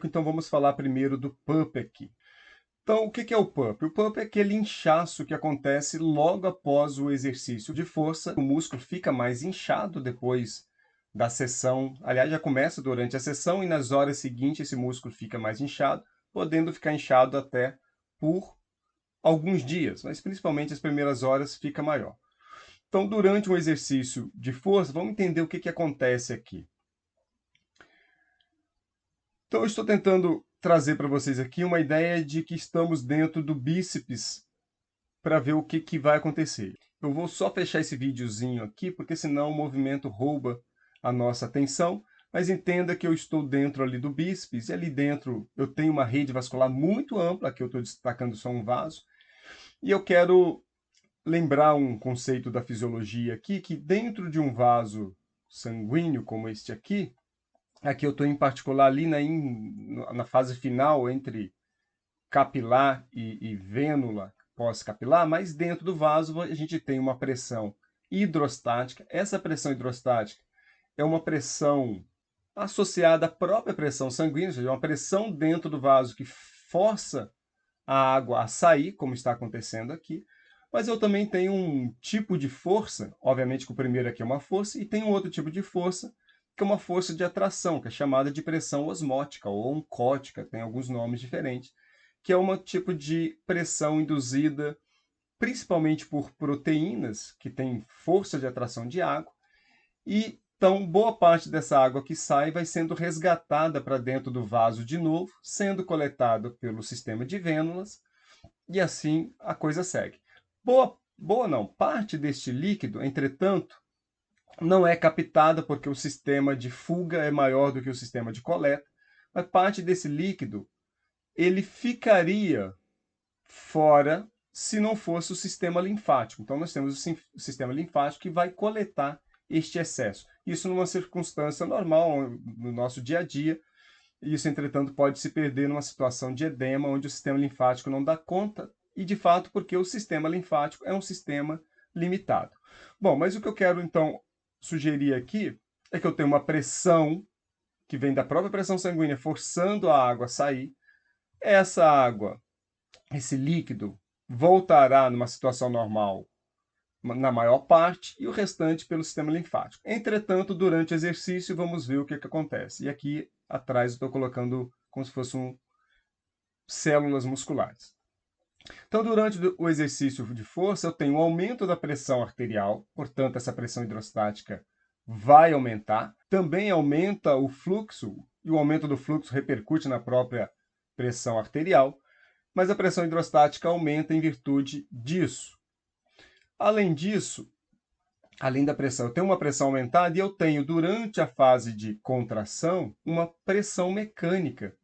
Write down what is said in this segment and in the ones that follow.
Então vamos falar primeiro do pump aqui. Então, o que é o pump? O pump é aquele inchaço que acontece logo após o exercício de força. O músculo fica mais inchado depois da sessão. Aliás, já começa durante a sessão e nas horas seguintes esse músculo fica mais inchado, podendo ficar inchado até por alguns dias, mas principalmente as primeiras horas fica maior. Então, durante um exercício de força, vamos entender o que acontece aqui. Então, eu estou tentando trazer para vocês aqui uma ideia de que estamos dentro do bíceps para ver o que vai acontecer. Eu vou só fechar esse videozinho aqui, porque senão o movimento rouba a nossa atenção, mas entenda que eu estou dentro ali do bíceps, e ali dentro eu tenho uma rede vascular muito ampla, que eu estou destacando só um vaso, e eu quero lembrar um conceito da fisiologia aqui, que dentro de um vaso sanguíneo como este aqui eu estou em particular ali na fase final entre capilar e vênula pós-capilar, mas dentro do vaso a gente tem uma pressão hidrostática. Essa pressão hidrostática é uma pressão associada à própria pressão sanguínea, ou seja, uma pressão dentro do vaso que força a água a sair, como está acontecendo aqui. Mas eu também tenho um tipo de força, obviamente que o primeiro aqui é uma força, e tem um outro tipo de força, que é uma força de atração, que é chamada de pressão osmótica ou oncótica, tem alguns nomes diferentes, que é um tipo de pressão induzida principalmente por proteínas, que têm força de atração de água, e então boa parte dessa água que sai vai sendo resgatada para dentro do vaso de novo, sendo coletada pelo sistema de vênulas, e assim a coisa segue. Boa não, parte deste líquido, entretanto, não é captada porque o sistema de fuga é maior do que o sistema de coleta, mas parte desse líquido ele ficaria fora se não fosse o sistema linfático. Então nós temos o sistema linfático que vai coletar este excesso. Isso numa circunstância normal no nosso dia a dia. Isso, entretanto, pode se perder numa situação de edema, onde o sistema linfático não dá conta, e de fato porque o sistema linfático é um sistema limitado. Bom, mas o que eu quero então sugerir aqui é que eu tenho uma pressão que vem da própria pressão sanguínea forçando a água a sair. Essa água, esse líquido, voltará numa situação normal na maior parte e o restante pelo sistema linfático. Entretanto, durante o exercício, vamos ver o que acontece. E aqui atrás eu estou colocando como se fossem células musculares. Então, durante o exercício de força, eu tenho um aumento da pressão arterial, portanto, essa pressão hidrostática vai aumentar. Também aumenta o fluxo, e o aumento do fluxo repercute na própria pressão arterial, mas a pressão hidrostática aumenta em virtude disso. Além disso, além da pressão, eu tenho uma pressão aumentada e eu tenho, durante a fase de contração, uma pressão mecânica,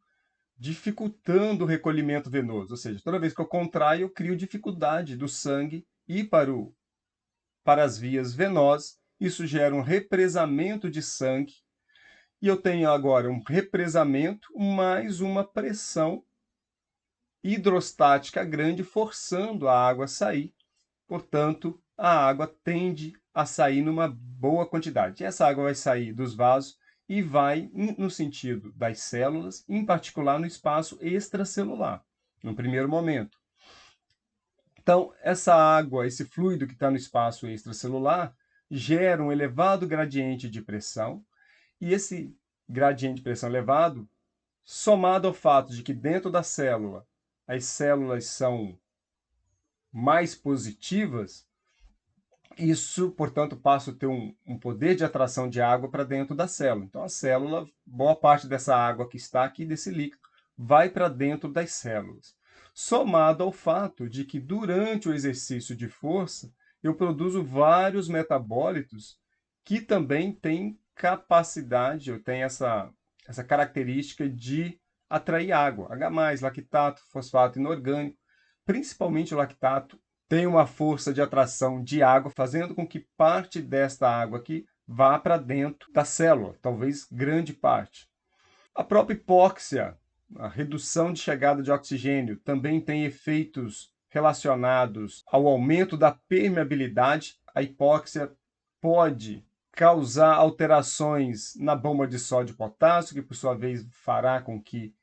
dificultando o recolhimento venoso. Ou seja, toda vez que eu contraio, eu crio dificuldade do sangue ir para as vias venosas. Isso gera um represamento de sangue. E eu tenho agora um represamento mais uma pressão hidrostática grande, forçando a água a sair. Portanto, a água tende a sair numa boa quantidade. Essa água vai sair dos vasos e vai no sentido das células, em particular no espaço extracelular, no primeiro momento. Então, essa água, esse fluido que está no espaço extracelular, gera um elevado gradiente de pressão, e esse gradiente de pressão elevado, somado ao fato de que dentro da célula as células são mais positivas, isso, portanto, passa a ter um poder de atração de água para dentro da célula. Então, a célula, boa parte dessa água que está aqui, desse líquido, vai para dentro das células. Somado ao fato de que, durante o exercício de força, eu produzo vários metabólitos que também têm capacidade, eu tenho essa característica de atrair água. H+, lactato, fosfato inorgânico, principalmente o lactato, tem uma força de atração de água, fazendo com que parte desta água aqui vá para dentro da célula, talvez grande parte. A própria hipóxia, a redução de chegada de oxigênio, também tem efeitos relacionados ao aumento da permeabilidade. A hipóxia pode causar alterações na bomba de sódio e potássio, que por sua vez fará com que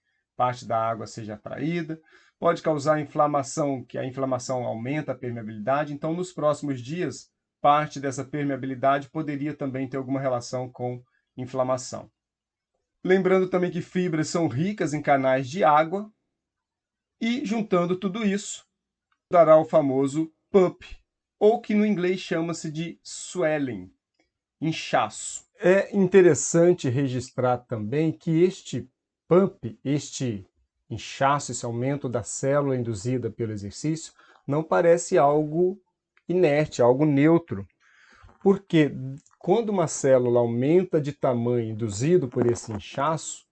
parte da água seja atraída, pode causar inflamação, que a inflamação aumenta a permeabilidade. Então, nos próximos dias, parte dessa permeabilidade poderia também ter alguma relação com inflamação. Lembrando também que fibras são ricas em canais de água e, juntando tudo isso, dará o famoso pump, ou que no inglês chama-se de swelling, inchaço. É interessante registrar também que este pump, este inchaço, esse aumento da célula induzida pelo exercício, não parece algo inerte, algo neutro. Porque quando uma célula aumenta de tamanho induzido por esse inchaço,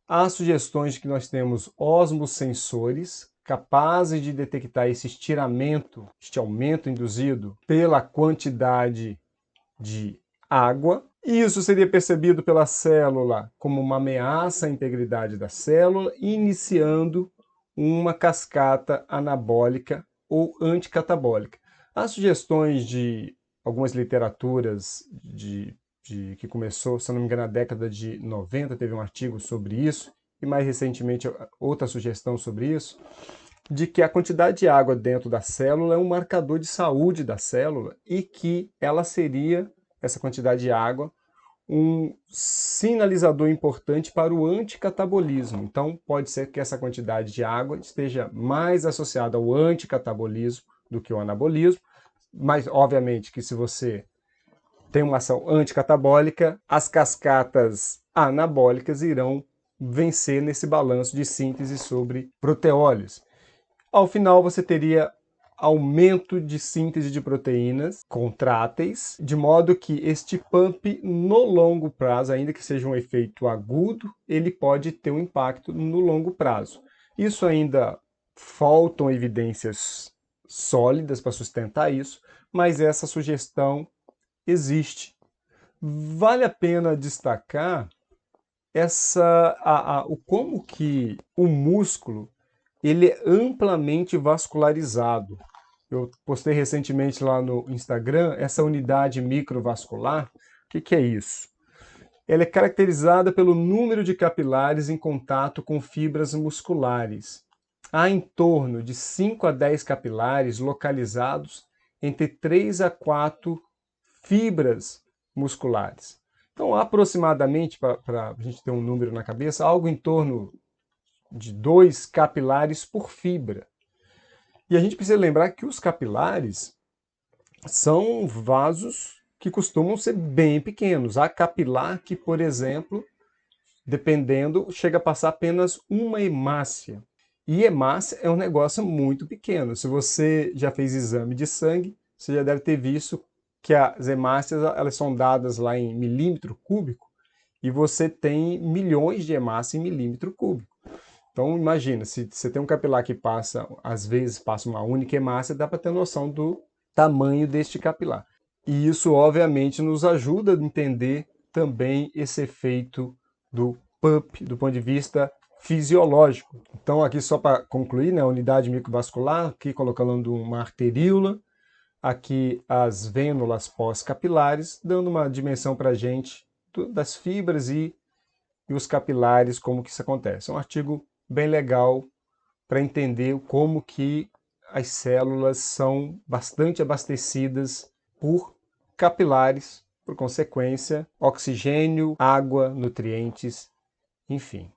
há sugestões de que nós temos osmosensores capazes de detectar esse estiramento, este aumento induzido pela quantidade de água. E isso seria percebido pela célula como uma ameaça à integridade da célula, iniciando uma cascata anabólica ou anticatabólica. Há sugestões de algumas literaturas que começou, se não me engano, na década de 90, teve um artigo sobre isso, e mais recentemente outra sugestão sobre isso, de que a quantidade de água dentro da célula é um marcador de saúde da célula e que ela seria, essa quantidade de água, um sinalizador importante para o anticatabolismo. Então, pode ser que essa quantidade de água esteja mais associada ao anticatabolismo do que ao anabolismo, mas, obviamente, que se você tem uma ação anticatabólica, as cascatas anabólicas irão vencer nesse balanço de síntese sobre proteólios. Ao final, você teria aumento de síntese de proteínas contráteis, de modo que este pump, no longo prazo, ainda que seja um efeito agudo, ele pode ter um impacto no longo prazo. Isso ainda faltam evidências sólidas para sustentar isso, mas essa sugestão existe. Vale a pena destacar como que o músculo ele é amplamente vascularizado. Eu postei recentemente lá no Instagram essa unidade microvascular. O que é isso? Ela é caracterizada pelo número de capilares em contato com fibras musculares. Há em torno de 5 a 10 capilares localizados entre 3 a 4 fibras musculares. Então, aproximadamente, para a gente ter um número na cabeça, algo em torno de 2 capilares por fibra. E a gente precisa lembrar que os capilares são vasos que costumam ser bem pequenos. Há capilar que, por exemplo, dependendo, chega a passar apenas uma hemácia. E hemácia é um negócio muito pequeno. Se você já fez exame de sangue, você já deve ter visto que as hemácias elas são dadas lá em milímetro cúbico e você tem milhões de hemácias em milímetro cúbico. Então imagina, se você tem um capilar que passa, às vezes passa uma única hemácia, dá para ter noção do tamanho deste capilar. E isso obviamente nos ajuda a entender também esse efeito do pump do ponto de vista fisiológico. Então aqui só para concluir, né, a unidade microvascular, aqui colocando uma arteríola, aqui as vênulas pós-capilares, dando uma dimensão para a gente das fibras e os capilares, como que isso acontece. É um artigo bem legal para entender como que as células são bastante abastecidas por capilares, por consequência, oxigênio, água, nutrientes, enfim.